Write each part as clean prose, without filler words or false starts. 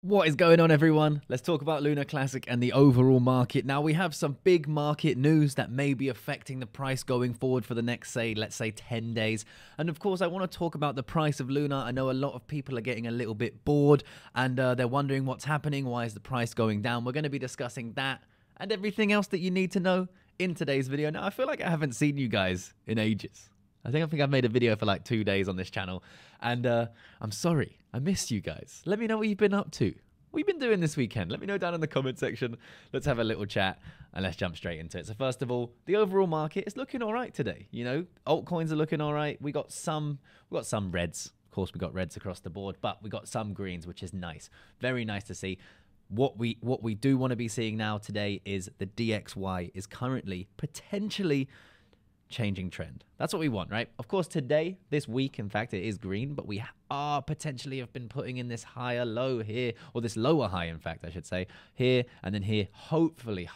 What is going on, everyone? Let's talk about Lunar Classic and the overall market. Now, we have some big market news that may be affecting the price going forward for the next, let's say 10 days. And of course, I want to talk about the price of Lunar. I know a lot of people are getting a little bit bored and they're wondering what's happening. Why is the price going down? We're going to be discussing that and everything else that you need to know in today's video. Now, I feel like I haven't seen you guys in ages. I think I've made a video for like 2 days on this channel, and I'm sorry, I missed you guys. Let me know what you've been up to. What have you been doing this weekend? Let me know down in the comment section. Let's have a little chat, and let's jump straight into it. So first of all, the overall market is looking all right today. You know, altcoins are looking all right. We got some reds. Of course, we got reds across the board, but we got some greens, which is nice. Very nice to see. What we do want to be seeing now today is the DXY is currently potentially changing trend. That's what we want, right? Of course, today, this week, in fact, it is green, but we are potentially have been putting in this higher low here, or this lower high, in fact, I should say, here and then here. Hopefully,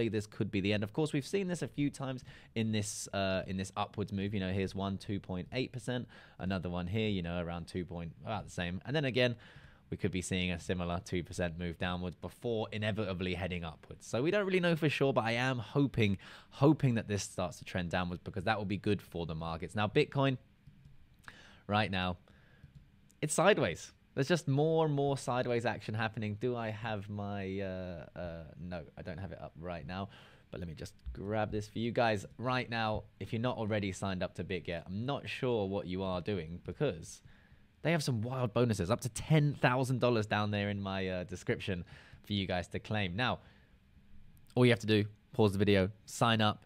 this could be the end. Of course, we've seen this a few times in this upwards move. You know, here's one 2.8%, another one here, you know, around about the same, and then again, we could be seeing a similar 2% move downwards before inevitably heading upwards. So we don't really know for sure, but I am hoping that this starts to trend downwards because that will be good for the markets. Now, Bitcoin, right now, it's sideways. There's just more and more sideways action happening. Do I have my... no, I don't have it up right now. But let me just grab this for you guys. Right now, if you're not already signed up to Bit yet, I'm not sure what you are doing because... they have some wild bonuses, up to $10,000 down there in my description for you guys to claim. Now, all you have to do, pause the video, sign up.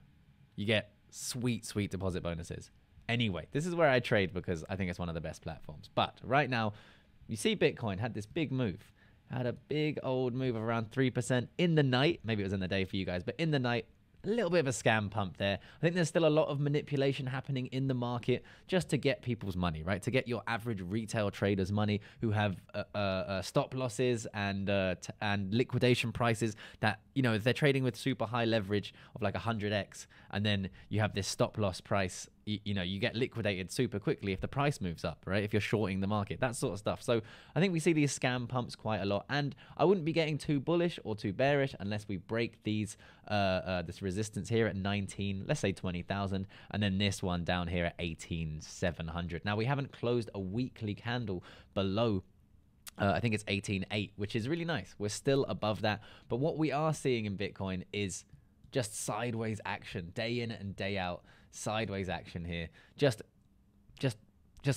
You get sweet deposit bonuses. Anyway, this is where I trade because I think it's one of the best platforms. But right now, you see Bitcoin had this big move. Had a big old move of around 3% in the night. Maybe it was in the day for you guys, but in the night, a little bit of a scam pump there. I think there's still a lot of manipulation happening in the market just to get people's money, right? To get your average retail traders' money who have stop losses and liquidation prices that, you know, if they're trading with super high leverage of like 100x, and then you have this stop loss price, you know, you get liquidated super quickly if the price moves up, right? If you're shorting the market, that sort of stuff. So I think we see these scam pumps quite a lot, and I wouldn't be getting too bullish or too bearish unless we break these this resistance here at 19, let's say 20,000, and then this one down here at 18,700. Now, we haven't closed a weekly candle below I think it's 18.8, which is really nice. We're still above that, but what we are seeing in Bitcoin is just sideways action, day in and day out, sideways action here. Just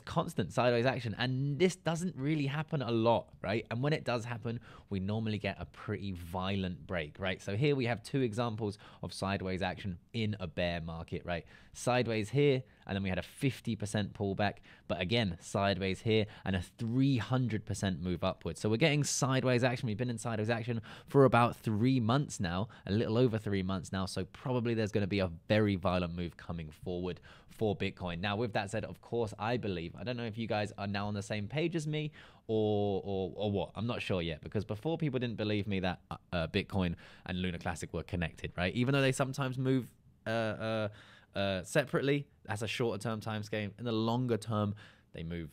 constant sideways action. And this doesn't really happen a lot, right? And when it does happen, we normally get a pretty violent break, right? So here we have two examples of sideways action in a bear market, right? Sideways here, and then we had a 50% pullback, but again, sideways here and a 300% move upwards. So we're getting sideways action. We've been in sideways action for about 3 months now, a little over 3 months now. So probably there's going to be a very violent move coming forward for Bitcoin. Now, with that said, of course, I believe, I don't know if you guys are now on the same page as me or what. I'm not sure yet, because before people didn't believe me that Bitcoin and Lunar Classic were connected, right? Even though they sometimes move separately, that's a shorter term time scale. In the longer term, they move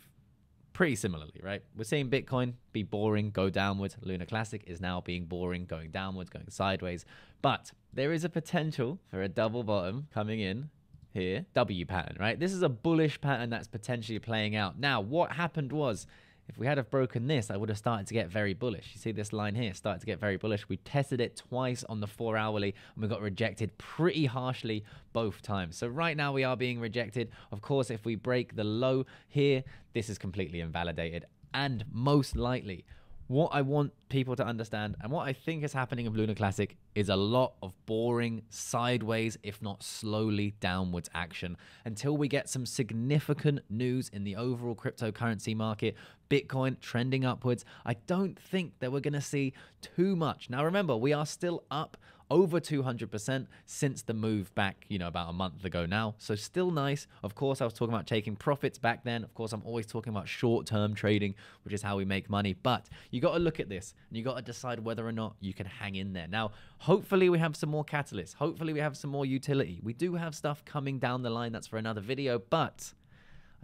pretty similarly, right? We're seeing Bitcoin be boring, go downwards. Lunar Classic is now being boring, going downwards, going sideways. But there is a potential for a double bottom coming in here, W pattern, right? This is a bullish pattern that's potentially playing out. Now, what happened was, if we had have broken this, I would have started to get very bullish. You see this line here, started to get very bullish. We tested it twice on the 4 hourly, and we got rejected pretty harshly both times. So right now we are being rejected. Of course, if we break the low here, this is completely invalidated. And most likely, what I want people to understand and what I think is happening with Lunar Classic is a lot of boring sideways, if not slowly downwards action until we get some significant news in the overall cryptocurrency market. Bitcoin trending upwards. I don't think that we're going to see too much. Now, remember, we are still up over 200% since the move back, you know, about a month ago now. So still nice. Of course, I was talking about taking profits back then. Of course, I'm always talking about short-term trading, which is how we make money. But you got to look at this and you got to decide whether or not you can hang in there. Now, hopefully we have some more catalysts. Hopefully we have some more utility. We do have stuff coming down the line. That's for another video, but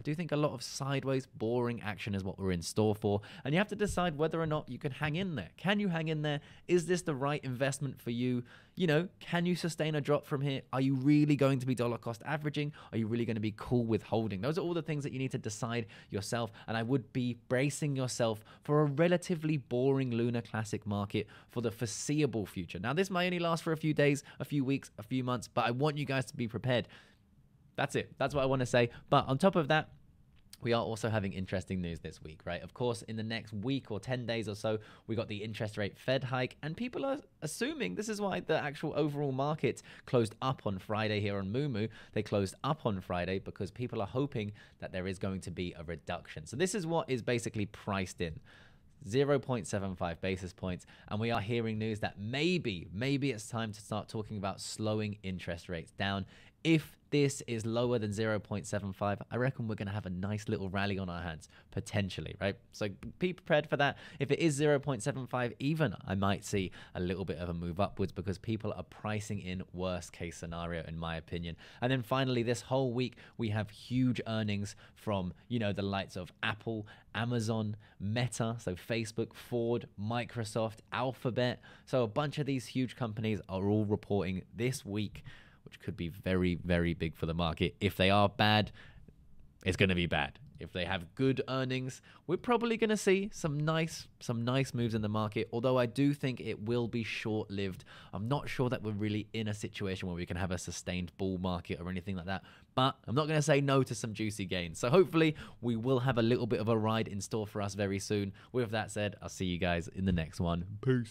I do think a lot of sideways, boring action is what we're in store for. And you have to decide whether or not you can hang in there. Can you hang in there? Is this the right investment for you? You know, can you sustain a drop from here? Are you really going to be dollar cost averaging? Are you really going to be cool with holding? Those are all the things that you need to decide yourself. And I would be bracing yourself for a relatively boring Lunar Classic market for the foreseeable future. Now, this might only last for a few days, a few weeks, a few months, but I want you guys to be prepared. That's it. That's what I want to say. But on top of that, we are also having interesting news this week, right? Of course, in the next week or 10 days or so, we got the interest rate Fed hike, and people are assuming this is why the actual overall market closed up on Friday here on Moomoo. They closed up on Friday because people are hoping that there is going to be a reduction. So this is what is basically priced in. 0.75 basis points, and we are hearing news that maybe it's time to start talking about slowing interest rates down. If this is lower than 0.75, I reckon we're going to have a nice little rally on our hands, potentially, right? So be prepared for that. If it is 0.75 even, I might see a little bit of a move upwards because people are pricing in worst case scenario, in my opinion. And then finally, this whole week, we have huge earnings from, you know, the likes of Apple, Amazon, Meta, so Facebook, Ford, Microsoft, Alphabet. So a bunch of these huge companies are all reporting this week, which could be very, very big for the market. If they are bad, it's going to be bad. If they have good earnings, we're probably going to see some nice moves in the market, although I do think it will be short-lived. I'm not sure that we're really in a situation where we can have a sustained bull market or anything like that, but I'm not going to say no to some juicy gains. So hopefully we will have a little bit of a ride in store for us very soon. With that said, I'll see you guys in the next one. Peace.